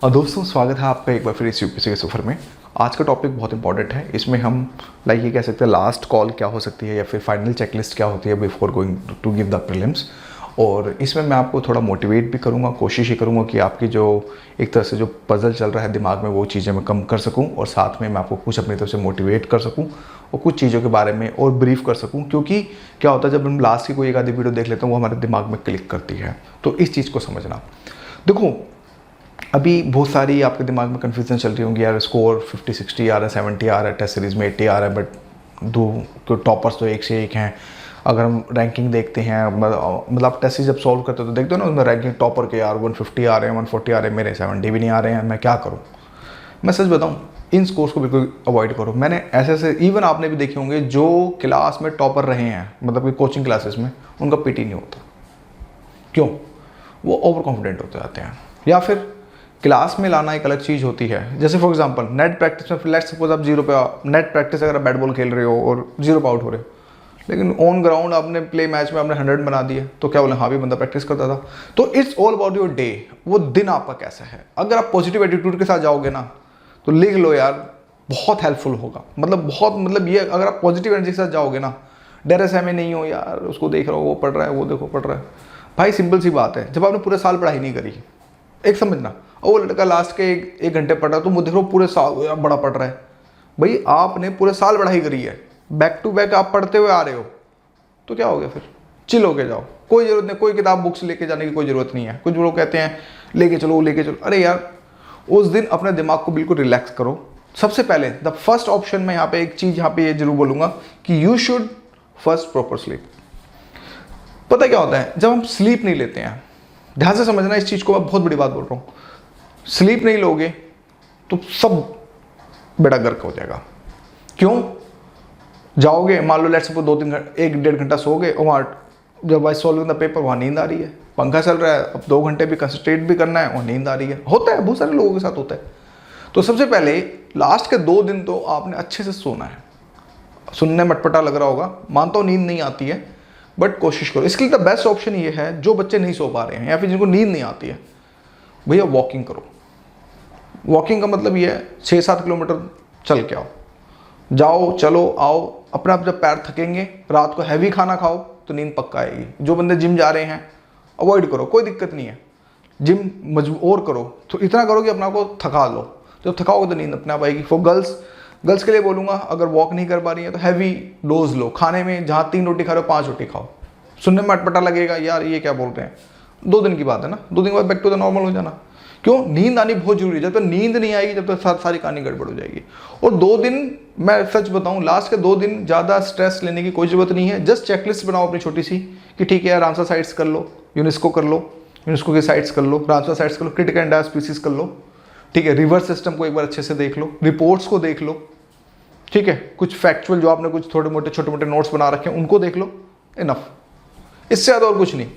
दोस्तों स्वागत है आपका एक बार फिर इस यूपीएससी के सफ़र में। आज का टॉपिक बहुत इंपॉर्टेंट है। इसमें हम ये कह सकते हैं लास्ट कॉल क्या हो सकती है या फिर फाइनल चेकलिस्ट क्या होती है before going to give the prelims. और इसमें मैं आपको थोड़ा मोटिवेट भी करूँगा, कोशिश ही करूँगा कि आपकी जो एक तरह से जो पजल चल रहा है दिमाग में वो चीज़ें मैं कम कर सकूँ और साथ में मैं आपको कुछ अपनी तरफ से मोटिवेट कर सकूँ और कुछ चीज़ों के बारे में और ब्रीफ कर सकूँ। क्योंकि क्या होता है जब हम लास्ट की कोई एक आधी वीडियो देख लेते हैं वो हमारे दिमाग में क्लिक करती है। तो इस चीज़ को समझना। देखो अभी बहुत सारी आपके दिमाग में कन्फ्यूजन चल रही होंगी, यार स्कोर 50-60 आ रहा है, 70 आ रहा है, टेस्ट सीरीज़ में 80 आ रहा है, बट दो टॉपर्स तो एक से एक हैं। अगर हम रैंकिंग देखते हैं मतलब टेस्ट सीरीज जब सॉल्व करते हो तो देखते हो ना उसमें रैंकिंग टॉपर के यार 150 आ रहे हैं, 140 आ रहे हैं, मेरे 70 भी नहीं आ रहे हैं, मैं क्या करूँ। मैं सच बताऊँ इन स्कोर्स को बिल्कुल अवॉइड करो। मैंने ऐसे इवन आपने भी देखे होंगे जो क्लास में टॉपर रहे हैं, मतलब कि कोचिंग क्लासेस में, उनका पीटी नहीं होता। क्यों? वो ओवर कॉन्फिडेंट होते जाते हैं। या फिर क्लास में लाना एक अलग चीज़ होती है। जैसे फॉर एग्जांपल नेट प्रैक्टिस में लेट्स सपोज आप 0 पे नेट प्रैक्टिस अगर आप बैट बॉल खेल रहे हो और 0 पे आउट हो रहे हो, लेकिन ऑन ग्राउंड आपने प्ले मैच में आपने 100 बना दिए, तो क्या बोले हाँ भी बंदा प्रैक्टिस करता था। तो it's all about your day, वो दिन आपका कैसा है। अगर आप पॉजिटिव एटीट्यूड के साथ जाओगे ना तो लिख लो यार, बहुत हेल्पफुल होगा। मतलब ये अगर आप पॉजिटिव एनर्जी के साथ जाओगे ना, डर ऐसे में नहीं हो यार उसको देख रहा हो वो पढ़ रहा है, वो देखो पढ़ रहा है। भाई सिंपल सी बात है, जब आपने पूरे साल पढ़ाई नहीं करी, एक समझना, और वो लड़का लास्ट के एक घंटे पढ़ रहा है, तो वो देख रहे हो पूरे साल बड़ा पढ़ रहा है। भाई आपने पूरे साल पढ़ाई करी है, बैक टू बैक आप पढ़ते हुए आ रहे हो, तो क्या हो गया फिर? चिल होके जाओ, कोई ज़रूरत नहीं, कोई किताब बुक्स लेके जाने की कोई ज़रूरत नहीं है। कुछ लोग कहते हैं लेके चलो लेके चलो, अरे यार उस दिन अपने दिमाग को बिल्कुल रिलैक्स करो। सबसे पहले द फर्स्ट ऑप्शन में यहाँ पे एक चीज़ यहाँ पे ये जरूर बोलूँगा कि you should first proper sleep. पता क्या होता है जब हम स्लीप नहीं लेते हैं, ध्यान से समझना इस चीज़ को, मैं बहुत बड़ी बात बोल रहा हूँ। स्लीप नहीं लोगे तो सब बेड़ा गर्क हो जाएगा। क्यों? जाओगे मान लो लेट्स सपोज 2-3 घंटे 1-1.5 घंटा सोओगे और वहाँ जब वाइस सॉल्विंग द पेपर वहाँ नींद आ रही है, पंखा चल रहा है, अब 2 घंटे भी कंसंट्रेट भी करना है और नींद आ रही है। होता है, बहुत सारे लोगों के साथ होता है। तो सबसे पहले लास्ट के 2 दिन तो आपने अच्छे से सोना है। सुनने में अटपटा लग रहा होगा, मानता हूँ नींद नहीं आती है, बट कोशिश करो। इसके लिए द बेस्ट ऑप्शन ये है, जो बच्चे नहीं सो पा रहे हैं या फिर जिनको नींद नहीं आती है, भैया वॉकिंग करो। वॉकिंग का मतलब ये है 6-7 किलोमीटर चल के आओ, जाओ चलो आओ। अपने आप जब पैर थकेंगे, रात को हैवी खाना खाओ तो नींद पक्का आएगी। जो बंदे जिम जा रहे हैं अवॉइड करो, कोई दिक्कत नहीं है, जिम मजबूर करो तो इतना करो कि अपना को थका लो। जब थकाओगे तो नींद अपने आप आएगी। फॉर गर्ल्स के लिए बोलूँगा, अगर वॉक नहीं कर पा रही है तो हैवी डोज लो। खाने में जहाँ 3 रोटी खा रहे हो 5 रोटी खाओ। सुनने में अटपटा लगेगा यार ये क्या बोल रहे हैं, 2 दिन की बात है ना, 2 दिन के बाद बैक टू द नॉर्मल हो जाना। क्यों? नींद आनी बहुत जरूरी है। जब तक नींद नहीं आएगी जब तक सारी कहानी गड़बड़ हो जाएगी। और 2 दिन, मैं सच बताऊं, लास्ट के 2 दिन ज़्यादा स्ट्रेस लेने की कोई ज़रूरत नहीं है। जस्ट चेकलिस्ट बनाओ अपनी छोटी सी कि ठीक है यार रामसर साइट्स कर लो, यूनेस्को कर लो, यूनेस्को की साइट्स कर लो, रामसर साइट्स कर लो, क्रिटिकल एंड डायर स्पीसीज कर लो, ठीक है। रिवर सिस्टम को एक बार अच्छे से देख लो, रिपोर्ट्स को देख लो, ठीक है। कुछ फैक्चुअल जो आपने कुछ छोटे मोटे नोट्स बना रखे हैं उनको देख लो, इनफ। इससे ज़्यादा और कुछ नहीं।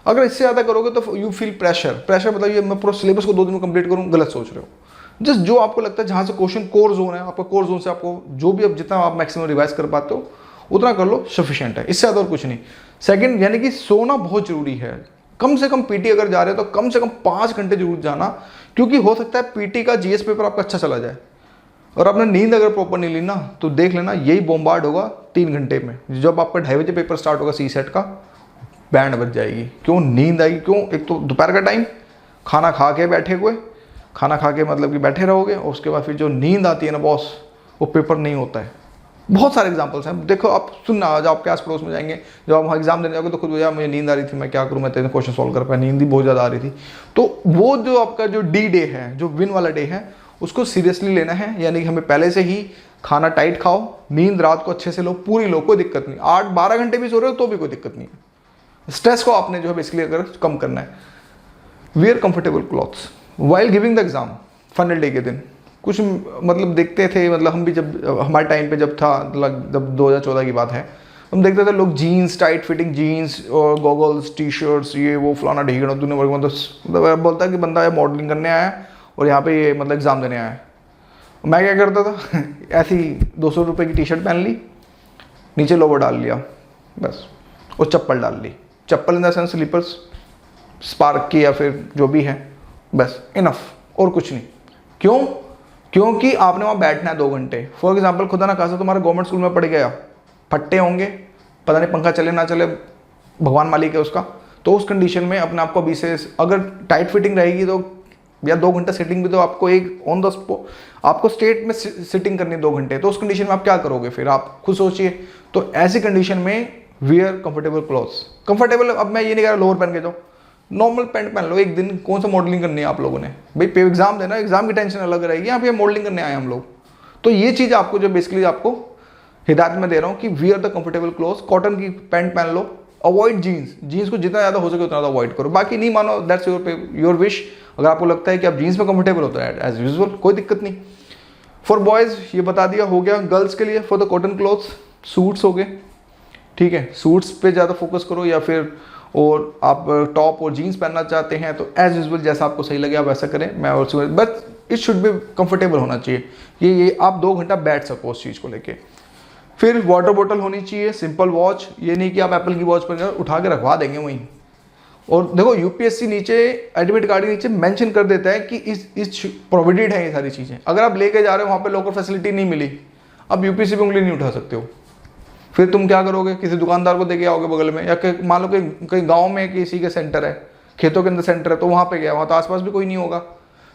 अगर इससे ज़्यादा करोगे तो यू फील प्रेशर मतलब ये मैं पूरा सिलेबस को 2 दिन में कंप्लीट करूँ, गलत सोच रहे हो। जस्ट जो आपको लगता है जहाँ से क्वेश्चन कोर जोन है, आपका कोर जोन से आपको जो भी अब जितना आप मैक्सिमम रिवाइज कर पाते हो उतना कर लो, सफिशिएंट है। इससे ज़्यादा और कुछ नहीं। सेकंड, यानी कि सोना बहुत जरूरी है। कम से कम पीटी अगर जा रहे हो तो कम से कम 5 घंटे जरूर जाना, क्योंकि हो सकता है पीटी का जीएस पेपर आपका अच्छा चला जाए और आपने नींद अगर प्रॉपर नहीं ली ना तो देख लेना यही बॉम्बार्ड होगा 3 घंटे में। जब आपका 2:30 बजे पेपर स्टार्ट होगा सी सेट का, बैंड बज जाएगी। क्यों? नींद आएगी। क्यों? एक तो दोपहर का टाइम, खाना खा के बैठे हुए, खाना खा के मतलब कि बैठे रहोगे और उसके बाद फिर जो नींद आती है ना बॉस, वो पेपर नहीं होता है। बहुत सारे एग्जांपल्स हैं, देखो आप सुनना। जब आपके आस पड़ोस में जाएंगे, जब आप वहाँ एग्जाम देने जाओगे तो खुद यार मुझे नींद आ रही थी, मैं क्या करूँ, मैं तेरे क्वेश्चन सॉल्व कर पाया, नींद ही बहुत ज़्यादा आ रही थी। तो वो जो आपका जो डे है, जो विन वाला डे है, उसको सीरियसली लेना है। यानी कि हमें पहले से ही खाना टाइट खाओ, नींद रात को अच्छे से लो, पूरी लो, कोई दिक्कत नहीं। 8-12 घंटे भी सो रहे हो तो भी कोई दिक्कत नहीं है। स्ट्रेस को आपने जो है बेसिकली अगर कम करना है। Wear comfortable clothes while giving the exam. Final day के दिन कुछ मतलब देखते थे, मतलब हम भी जब हमारे टाइम पे जब था, जब 2014 की बात है, हम देखते थे लोग जीन्स, टाइट फिटिंग जीन्स और गॉगल्स, टी शर्ट्स, ये वो फलाना ढीगना दुनिया भर, मतलब बोलता है कि बंदा है मॉडलिंग करने आया है और यहाँ पे ये मतलब एग्जाम देने आया है। मैं क्या करता था ऐसी 200 रुपये की टी शर्ट पहन ली, नीचे लोवर डाल लिया बस, और चप्पल डाल ली। चप्पल in the sense slippers, Sparx की या फिर जो भी है, बस इनफ। और कुछ नहीं। क्यों? क्योंकि आपने वहाँ बैठना है 2 घंटे। फॉर एग्जाम्पल खुदा ना खासा तुम्हारा गवर्नमेंट स्कूल में पढ़ गया, फट्टे होंगे, पता नहीं पंखा चले ना चले, भगवान मालिक है उसका, तो उस कंडीशन में अपने आप को अभी से, अगर टाइट फिटिंग रहेगी तो या 2 घंटा सिटिंग भी, तो आपको एक ऑन द स्पॉट आपको स्टेट में सिटिंग करनी 2 घंटे, तो उस कंडीशन में आप क्या करोगे फिर, आप खुद सोचिए। तो ऐसी कंडीशन में वियर कंफर्टेबल क्लॉथ्स। कंफर्टेबल, अब मैं ये नहीं कह रहा लोअर पहन के जाओ, नॉर्मल पैंट पहन लो एक दिन। कौन सा मॉडलिंग करनी है आप लोगों ने भाई, पे एग्जाम देना, एग्जाम की टेंशन अलग रहेगी, यहाँ पे मॉडलिंग करने आए हम लोग। तो ये चीज़ आपको जो बेसिकली आपको हिदायत में दे रहा हूँ कि wear the comfortable clothes, cotton की पैंट पहन लो, अवॉइड जीन्स। जीन्स को जितना ज़्यादा हो सके उतना ज़्यादा अवॉइड करो, बाकी नहीं मानो दैट्स योर विश। अगर आपको लगता है कि आप जीन्स में कंफर्टेबल होता है एज यूजुअल, कोई दिक्कत नहीं। फॉर बॉयज़ ये बता दिया, हो गया। गर्ल्स के लिए for the cotton clothes suits हो गए, ठीक है, सूट्स पे ज़्यादा फोकस करो, या फिर और आप टॉप और जीन्स पहनना चाहते हैं तो एज यूजुअल जैसा आपको सही लगे आप वैसा करें। मैं और but it should be comfortable होना चाहिए, ये आप 2 घंटा बैठ सको उस चीज़ को लेके। फिर वाटर बॉटल होनी चाहिए, सिंपल वॉच, ये नहीं कि आप एप्पल की वॉच पर उठा के रखवा देंगे वहीं। और देखो यूपीएससी नीचे एडमिट कार्ड के नीचे मेंशन कर देता है कि इस प्रोवाइडेड है ये सारी चीज़ें। अगर आप लेके जा रहे हो वहाँ पे लॉकर फैसिलिटी नहीं मिली, अब यूपीएससी पे उंगली नहीं उठा सकते हो। फिर तुम क्या करोगे, किसी दुकानदार को देके आओगे बगल में, या मान लो कि कहीं गाँव में किसी के सेंटर है, खेतों के अंदर सेंटर है, तो वहाँ पे गया, वहाँ तो आसपास भी कोई नहीं होगा।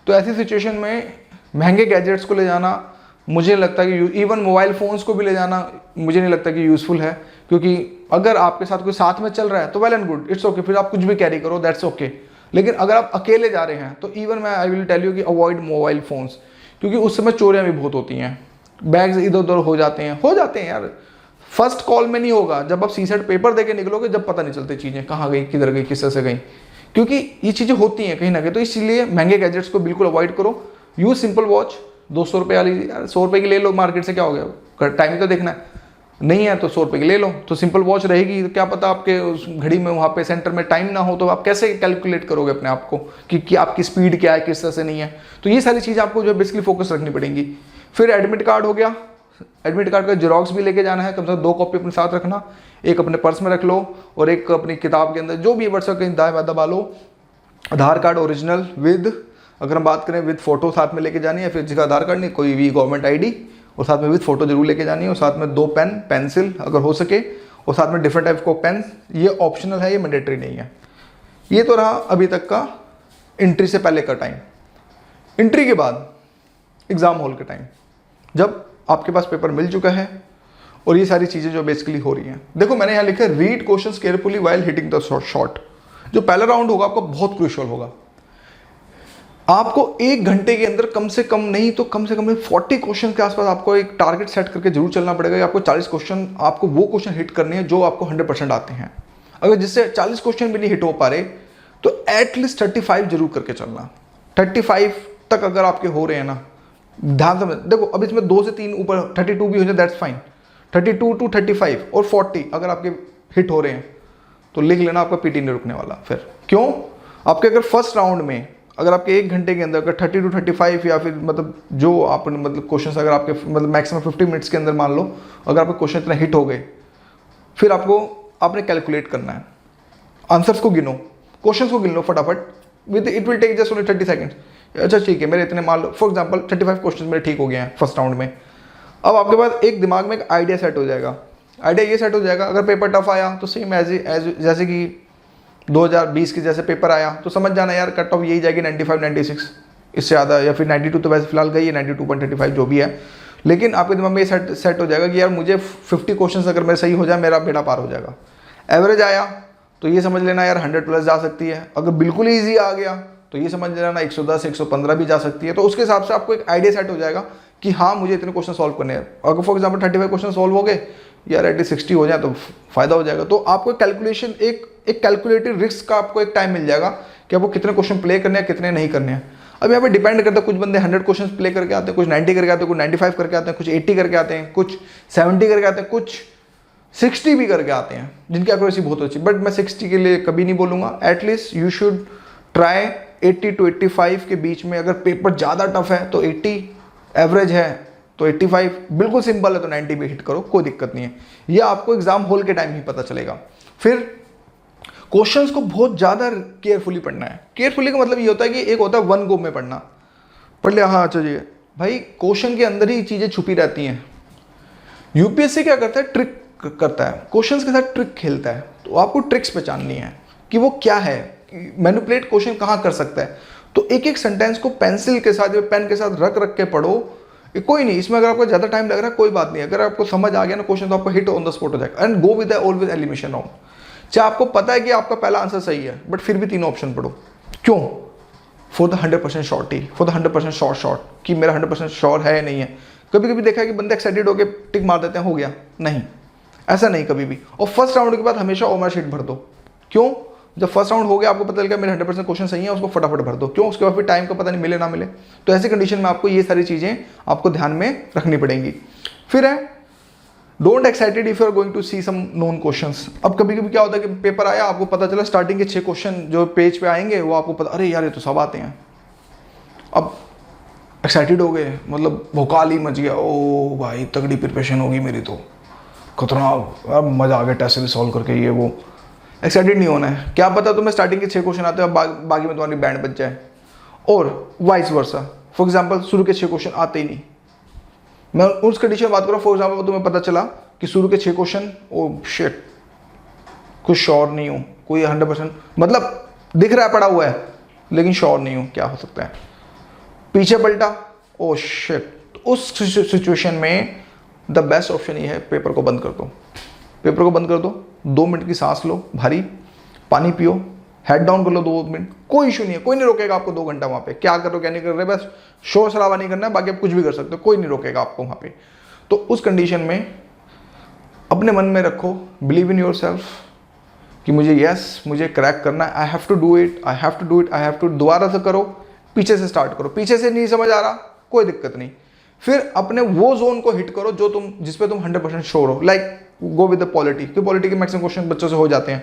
तो ऐसी सिचुएशन में महंगे गैजेट्स को ले जाना मुझे नहीं लगता कि, इवन मोबाइल फ़ोन्स को भी ले जाना मुझे नहीं लगता कि यूज़फुल है। क्योंकि अगर आपके साथ कोई साथ में चल रहा है तो well and good, it's okay, फिर आप कुछ भी कैरी करो, दैट्स ओके। लेकिन अगर आप अकेले जा रहे हैं तो इवन मैं आई विल टेल यू कि अवॉइड मोबाइल फ़ोन्स, क्योंकि उस समय चोरियाँ भी बहुत होती हैं, बैग्स इधर उधर हो जाते हैं यार। फर्स्ट कॉल में नहीं होगा, जब आप सीसेट पेपर दे के निकलोगे जब पता नहीं चलती चीज़ें कहाँ गई, किधर गई, किस तरह से गई, क्योंकि ये चीज़ें होती हैं कहीं ना कहीं। तो इसलिए महंगे गैजेट्स को बिल्कुल अवॉइड करो। यूज सिंपल वॉच, 200 रुपये वाली, यार 100 रुपये की ले लो, मार्केट से क्या हो गया, टाइम ही तो देखना है, नहीं है तो 100 रुपये की ले लो। तो सिंपल वॉच रहेगी, तो क्या पता आपके उस घड़ी में वहाँ पे सेंटर में टाइम ना हो, तो आप कैसे कैलकुलेट करोगे अपने आप को कि आपकी स्पीड क्या है, किस तरह से नहीं है। तो ये सारी चीज़ आपको जो बेसिकली फोकस रखनी पड़ेंगी। फिर एडमिट कार्ड हो गया, एडमिट कार्ड का जेरोक्स भी लेके जाना है, कम से कम 2 कॉपी अपने साथ रखना, एक अपने पर्स में रख लो और एक अपनी किताब के अंदर, जो भी वर्ष कहीं दाएँ दबा लो। आधार कार्ड ओरिजिनल विद, अगर हम बात करें विद फोटो साथ में लेके जानी है, फिर जिसका आधार कार्ड नहीं कोई भी गवर्नमेंट आईडी, और साथ में विद फोटो जरूर लेके जानी है, और साथ में 2 पेन पेंसिल अगर हो सके, और साथ में डिफरेंट टाइप को पेन। ये ऑप्शनल है, ये मैंडेटरी नहीं है। ये तो रहा अभी तक का एंट्री से पहले का टाइम। एंट्री के बाद एग्जाम हॉल का टाइम, जब आपके पास पेपर मिल चुका है और ये सारी चीज़ें जो बेसिकली हो रही हैं। देखो मैंने यहाँ लिखा है read questions carefully while hitting the shot. जो पहला राउंड होगा आपको बहुत क्रूशियल होगा। आपको 1 घंटे के अंदर कम से कम नहीं तो कम से कम 40 क्वेश्चन के आसपास आपको एक टारगेट सेट करके जरूर चलना पड़ेगा। आपको 40 क्वेश्चन, आपको वो क्वेश्चन हिट करने हैं जो आपको 100% आते हैं। अगर जिससे 40 क्वेश्चन भी नहीं हिट हो पा रहे तो एटलीस्ट 35 जरूर करके चलना। 35 तक अगर आपके हो रहे हैं ना, ध्यान से देखो, अब इसमें 2 से 3 ऊपर 32 भी हो जाए दैट्स फाइन। 32 to 35 और 40 अगर आपके हिट हो रहे हैं तो लिख लेना, आपका पीटी नहीं रुकने वाला। फिर क्यों, आपके अगर फर्स्ट राउंड में अगर आपके 1 घंटे के अंदर अगर 30 to 35 या फिर मतलब जो आप मतलब क्वेश्चन अगर आपके मतलब मैक्सिमम 50 मिनट्स के अंदर मान लो अगर आपके क्वेश्चन इतना हिट हो गए, फिर आपने कैलकुलेट करना है, आंसर्स को गिनो, क्वेश्चंस को गिन लो फटाफट, with it will take just only 30 seconds. अच्छा ठीक है, मेरे इतने मान लो फॉर एग्जांपल 35 क्वेश्चन मेरे ठीक हो गए हैं फर्स्ट राउंड में। अब आपके पास एक दिमाग में एक आइडिया सेट हो जाएगा। आइडिया ये सेट हो जाएगा, अगर पेपर टफ आया तो सेम एज जैसे कि 2020 के जैसे पेपर आया तो समझ जाना यार कट ऑफ यही जाएगी 95 96, इससे ज़्यादा या फिर 92 तो वैसे फिलहाल गई है, 92.35 जो भी है। लेकिन आपके दिमाग में ये सेट हो जाएगा कि यार मुझे 50 क्वेश्चन अगर मेरा सही हो जाए मेरा बेड़ा पार हो जाएगा। एवरेज आया तो ये समझ लेना यार 100+ जा सकती है। अगर बिल्कुल ईजी आ गया तो ये समझ लेना 110 115 भी जा सकती है। तो उसके हिसाब से आपको एक आइडिया सेट हो जाएगा कि हाँ मुझे इतने क्वेश्चन सॉल्व करने हैं। अगर फॉर एग्जाम्पल 35 क्वेश्चन सॉल्व हो गए यार एटलीस्ट 60 हो जाए तो फायदा हो जाएगा। तो आपको कैलकुलेशन एक कैलकुलेटिव रिस्क का आपको एक टाइम मिल जाएगा कि आपको कितने क्वेश्चन प्ले करने हैं कितने नहीं करने हैं। अब यहाँ पे डिपेंड करता है, कुछ बंदे 100 क्वेश्चन प्ले करके आते हैं, कुछ 90 करके आते हैं, कुछ 95 करके आते हैं, कुछ 80 करके आते हैं, कुछ 70 करके आते हैं, कुछ 60 भी करके आते हैं जिनकी एक्यूरेसी बहुत अच्छी। बट मैं 60 के लिए कभी नहीं बोलूँगा, at least you should try 80 to 85 के बीच में। अगर पेपर ज़्यादा टफ है तो 80, एवरेज है तो 85, बिल्कुल सिंपल है तो 90 भी हिट करो, कोई दिक्कत नहीं है। ये आपको एग्जाम हॉल के टाइम ही पता चलेगा। फिर क्वेश्चंस को बहुत ज़्यादा केयरफुली पढ़ना है। केयरफुली का मतलब ये होता है कि एक होता है वन गो में पढ़ना, पढ़ लिया, हाँ चलिए भाई, क्वेश्चन के अंदर ही चीज़ें छुपी रहती हैं। यूपीएससी क्या करता है, ट्रिक करता है, क्वेश्चंस के साथ ट्रिक खेलता है। तो आपको ट्रिक्स पहचाननी है कि वो क्या है, मैनिपुलेट क्वेश्चन कहाँ कर सकता है। तो एक एक सेंटेंस को पेंसिल के साथ या पेन के साथ रख रख के पढ़ो। कोई नहीं, इसमें अगर आपको ज़्यादा टाइम लग रहा है कोई बात नहीं, अगर आपको समझ आ गया ना क्वेश्चन तो आपको हिट ऑन द स्पॉट हो जाएगा। And go with always elimination round. चाहे आपको पता है कि आपका पहला आंसर सही है, बट फिर भी तीनों ऑप्शन पढ़ो। क्यों? For the 100% surety, for the 100% short कि मेरा 100% श्योर है या नहीं है। कभी कभी देखा है कि बंदे एक्साइटेड होकर टिक मार देते हैं, हो गया, नहीं, ऐसा नहीं कभी भी। और फर्स्ट राउंड के बाद हमेशा ओमर शीट भर दो। क्यों? जब फर्स्ट राउंड हो गया, आपको पता चल गया मेरे 100% क्वेश्चन सही है, उसको फटाफट भर दो। क्यों? उसके बाद फिर टाइम का पता नहीं मिले ना मिले। तो ऐसी कंडीशन में आपको ये सारी चीज़ें आपको ध्यान में रखनी पड़ेंगी। फिर है don't excited if you are going to see some known questions. अब कभी कभी क्या होता है कि पेपर आया, आपको पता चला स्टार्टिंग के 6 क्वेश्चन जो पेज पे आएंगे वो आपको पता, अरे यार ये तो सब आते हैं। अब एक्साइटेड हो गए, मतलब भोकाल ही मच गया, ओ भाई तगड़ी प्रिपरेशन होगी मेरी तो, खतरनाक, अब मजा आ गया टेस्ट सॉल्व करके, ये वो। एक्साइटेड नहीं होना है। क्या पता तुम्हें स्टार्टिंग के 6 क्वेश्चन आते हैं, बाकी में तुम्हारी बैंड बच जाए। और वाइस वर्सा, फॉर एग्जाम्पल शुरू के 6 क्वेश्चन आते ही नहीं। मैं उस कंडीशन में बात करूँ, फॉर एग्जाम्पल तुम्हें पता चला कि शुरू के 6 क्वेश्चन, ओ शिट, कुछ श्योर नहीं हूँ, कोई 100% मतलब दिख रहा है पड़ा हुआ है लेकिन श्योर नहीं हूँ क्या हो सकता है। पीछे पलटा, ओ शिट, उस सिचुएशन में द बेस्ट ऑप्शन ये है, पेपर को बंद कर दो। पेपर को बंद कर दो, 2 मिनट की सांस लो भारी, पानी पियो, हेड डाउन कर लो 2 मिनट, कोई इशू नहीं है, कोई नहीं रोकेगा आपको 2 घंटा वहाँ पे। क्या कर रहे हो क्या नहीं कर रहे, बस शोर शराबा नहीं करना है, बाकी आप कुछ भी कर सकते हो, कोई नहीं रोकेगा आपको वहाँ पे। तो उस कंडीशन में अपने मन में रखो, बिलीव इन योर सेल्फ कि मुझे मुझे क्रैक करना है, I have to do it, I have to do it, I have to. दोबारा से करो, पीछे से स्टार्ट करो। पीछे से नहीं समझ आ रहा, कोई दिक्कत नहीं, फिर अपने वो जोन को हिट करो जो जिस पे तुम 100% श्योर हो। Like go with the polity, क्योंकि पॉलिटी के मैक्सिमम क्वेश्चन बच्चों से हो जाते हैं,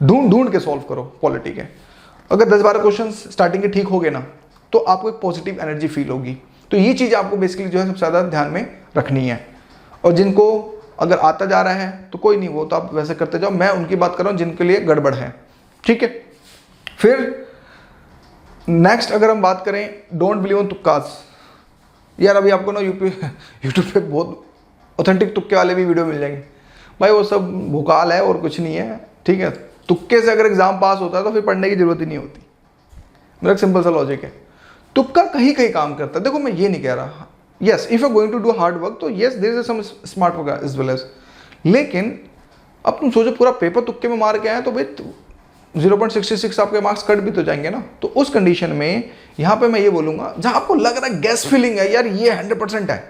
ढूंढ के सॉल्व करो पॉलिटी के। अगर 10-12 क्वेश्चन स्टार्टिंग के ठीक हो गए ना, तो आपको एक पॉजिटिव एनर्जी फील होगी। तो ये चीज़ आपको बेसिकली जो है सबसे ज़्यादा ध्यान में रखनी है। और जिनको अगर आता जा रहा है तो कोई नहीं, वो तो आप वैसे करते जाओ। मैं उनकी बात कर रहा हूँ जिनके लिए गड़बड़ है, ठीक है। फिर नेक्स्ट अगर हम बात करें, डोंट बिलीव ऑन तुक्कास। यार अभी आपको ना यूट्यूब पे बहुत ऑथेंटिक तुक्के वाले भी वीडियो मिल जाएंगे भाई, वो सब भूकाल है और कुछ नहीं है, ठीक है। तुक्के से अगर एग्जाम पास होता है तो फिर पढ़ने की जरूरत ही नहीं होती। मेरा एक सिंपल सा लॉजिक है, तुक्का कहीं कहीं काम करता है। देखो मैं ये नहीं कह रहा, yes if you are going to do hard work तो yes there is some smart work as well as, लेकिन अब तुम सोचो पूरा पेपर तुक्के में मार के आए तो भाई 0.66 आपके मार्क्स कट भी तो जाएंगे ना। तो उस कंडीशन में यहाँ पे मैं ये बोलूंगा, जहां आपको लग रहा है गैस फीलिंग है यार ये 100% है,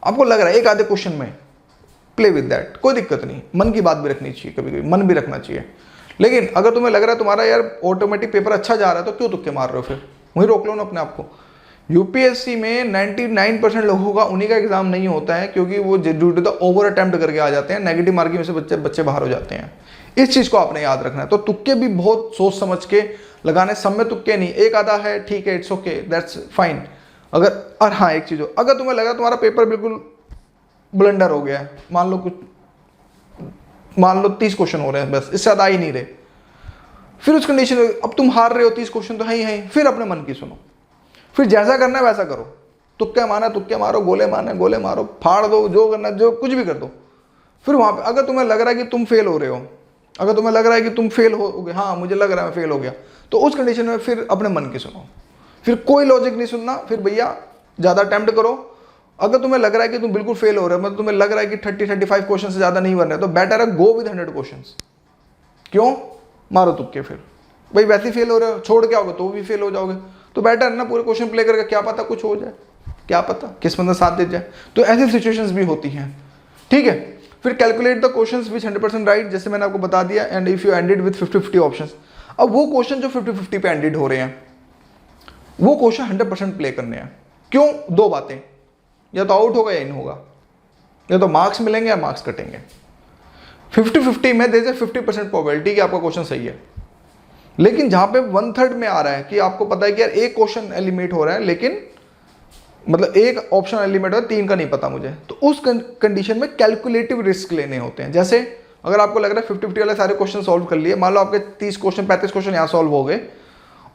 आपको लग रहा है एक आधे क्वेश्चन में, प्ले विद दैट, कोई दिक्कत नहीं। मन की बात भी रखनी चाहिए, कभी कभी मन भी रखना चाहिए। लेकिन अगर तुम्हें लग रहा है तुम्हारा यार ऑटोमेटिक पेपर अच्छा जा रहा है तो क्यों तुक्के मार रहे हो, फिर वहीं रोक लो ना अपने आप को। यूपीएससी में 99% लोगों का उन्हीं का एग्जाम नहीं होता है, क्योंकि वो due to the over attempt करके आ जाते हैं, नेगेटिव मार्किंग में से बच्चे बाहर हो जाते हैं। इस चीज को आपने याद रखना है। तो तुक्के भी बहुत सोच समझ के लगाने, सब में तुक्के नहीं, एक आधा है ठीक है, इट्स ओके, दैट्स फाइन। अगर और हाँ एक चीज हो, अगर तुम्हें लगा तुम्हारा पेपर बिल्कुल ब्लंडर हो गया है, मान लो 30 क्वेश्चन हो रहे हैं बस, इससे ज्यादा ही नहीं रहे, फिर उस कंडीशन में अब तुम हार रहे हो, 30 क्वेश्चन तो है ही, फिर अपने मन की सुनो, फिर जैसा करना है वैसा करो। तुक्के मारना तुक्के मारो, गोले मारना गोले मारो, फाड़ दो, जो करना जो कुछ भी कर दो। फिर वहां पे अगर तुम्हें लग रहा है कि तुम फेल हो रहे हो, अगर तुम्हें लग रहा है कि तुम फेल हो गए, हाँ मुझे लग रहा है मैं फेल हो गया, तो उस कंडीशन में फिर अपने मन की सुनो, फिर कोई लॉजिक नहीं सुनना, फिर भैया ज़्यादा अटेम्प्ट करो। अगर तुम्हें लग रहा है कि तुम बिल्कुल फेल हो रहे हो, मतलब तुम्हें लग रहा है कि 30-35 क्वेश्चन से ज़्यादा नहीं बन रहे, तो बेटर है गो विद 100 क्वेश्चन। क्यों? मारो तुक्के, फिर भाई वैसे ही फेल हो रहे हो, छोड़ के आओगे तो भी फेल हो जाओगे, तो बेटर है ना पूरे क्वेश्चन प्ले करके, क्या पता कुछ हो जाए, क्या पता किस्मत साथ दे जाए। तो ऐसी सिचुएशंस भी होती हैं, ठीक है। फिर calculate the questions which 100% right, जैसे मैंने आपको बता दिया, and if you ended with 50-50 options. अब वो क्वेश्चन जो 50-50 पे एंडेड हो रहे हैं, वो क्वेश्चन 100% प्ले करने हैं। क्यों? 2 बातें, या तो आउट होगा या इन होगा, या तो मार्क्स मिलेंगे या मार्क्स कटेंगे। 50-50 में देर इज 50% प्रोबेबिलिटी कि आपका क्वेश्चन सही है। लेकिन जहां पे 1/3 में आ रहा है कि आपको पता है कि यार एक क्वेश्चन एलिमिनेट हो रहा है, लेकिन मतलब एक ऑप्शन एलिमिनेट हो रहा है, 3 का नहीं पता मुझे, तो उस कंडीशन में कैलकुलेटिव रिस्क लेने होते हैं। जैसे अगर आपको लग रहा है 50-50 वाले सारे क्वेश्चन सॉल्व कर लिए, मान लो आपके 30 क्वेश्चन 35 क्वेश्चन यहाँ सॉल्व हो गए,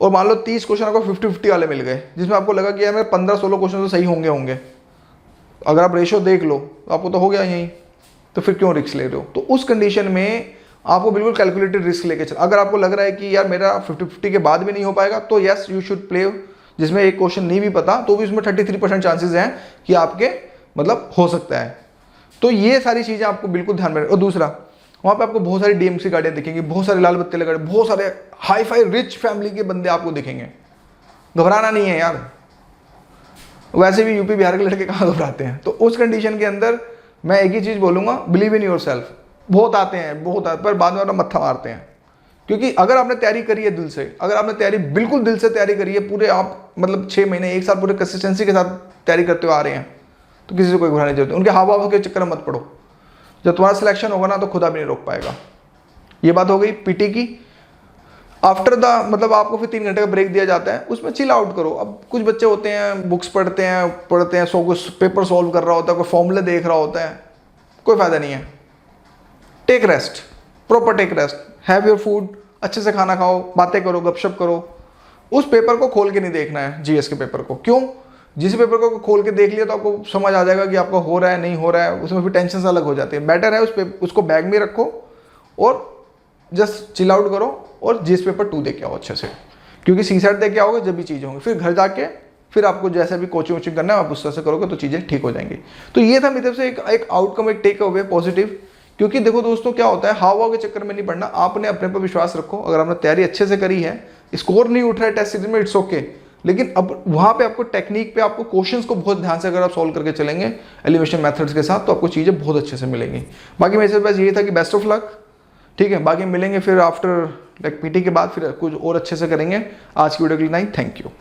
और मान लो 30 क्वेश्चन आपको 50-50 वाले मिल गए, जिसमें आपको लगा कि यार मेरे 15-16 क्वेश्चन तो सही होंगे, अगर आप रेशो देख लो तो आपको तो हो गया यहीं, तो फिर क्यों रिस्क ले रहे हो? तो उस कंडीशन में आपको बिल्कुल कैलकुलेटेड रिस्क लेके चल। अगर आपको लग रहा है कि यार मेरा 50-50 के बाद भी नहीं हो पाएगा, तो यस यू शुड प्ले, जिसमें एक क्वेश्चन नहीं भी पता तो भी उसमें 33% चांसेस हैं कि आपके मतलब हो सकता है। तो ये सारी चीज़ें आपको बिल्कुल ध्यान में। और दूसरा, वहाँ पे आपको बहुत सारी डीएमसी गाड़ियाँ दिखेंगी, बहुत सारे लाल बत्ती लगे, बहुत सारे हाई फाई रिच फैमिली के बंदे आपको दिखेंगे। घबराना नहीं है यार, वैसे भी यूपी बिहार के लड़के कहाँ घबराते हैं। तो उस कंडीशन के अंदर मैं एक ही चीज़ बोलूँगा, बिलीव इन योर सेल्फ। बहुत आते हैं, बहुत आते, पर बाद में अपना मत्था मारते हैं। क्योंकि अगर आपने तैयारी करी है दिल से, अगर आपने तैयारी बिल्कुल दिल से तैयारी करी है, पूरे आप मतलब 6 महीने 1 साल पूरे कंसिस्टेंसी के साथ तैयारी करते हुए आ रहे हैं, तो किसी से कोई घबराने की जरूरत नहीं। उनके हाव भाव के चक्कर में मत पड़ो। जब तुम्हारा सिलेक्शन होगा ना, तो खुदा भी नहीं रोक पाएगा। ये बात हो गई पीटी की। आफ्टर द मतलब आपको फिर 3 घंटे का ब्रेक दिया जाता है, उसमें चिल आउट करो। अब कुछ बच्चे होते हैं बुक्स पढ़ते हैं, सो कुछ पेपर सॉल्व कर रहा होता है, कोई फॉर्मूले देख रहा होता है, कोई फायदा नहीं है। Take rest, proper take rest, have your food, अच्छे से खाना खाओ, बातें करो, गपशप करो। उस पेपर को खोल के नहीं देखना है, जीएस के पेपर को। क्यों? जिस पेपर को खोल के देख लिया तो आपको समझ आ जाएगा कि आपका हो रहा है नहीं हो रहा है, उसमें फिर टेंशन अलग हो जाती है। बेटर है उसको बैग में रखो और जस्ट चिल आउट करो और जीएस पेपर 2 दे के आओ अच्छे से, क्योंकि सी सेट दे के आओगे जब भी चीज़ें होंगी। फिर घर जाके फिर आपको जैसा भी कोचिंग वोचिंग करना है आप उस तरह से करोगे तो चीज़ें ठीक हो जाएंगी। तो ये था मेरी तरफ से एक आउटकम, एक टेक अवे पॉजिटिव। क्योंकि देखो दोस्तों, क्या होता है, हाव भाव के चक्कर में नहीं पड़ना, आपने अपने पर विश्वास रखो। अगर आपने तैयारी अच्छे से करी है, स्कोर नहीं उठ रहा है टेस्ट सीरीज में, इट्स ओके, लेकिन अब वहाँ पे आपको टेक्निक पे, आपको क्वेश्चंस को बहुत ध्यान से अगर आप सॉल्व करके चलेंगे एलिमिनेशन मेथड्स के साथ, तो आपको चीज़ें बहुत अच्छे से मिलेंगी। बाकी मेरे से बस यही था कि बेस्ट ऑफ लक, ठीक है। बाकी मिलेंगे फिर आफ्टर लाइक पीटी के बाद, फिर कुछ और अच्छे से करेंगे। आज की वीडियो के लिए नहीं, थैंक यू।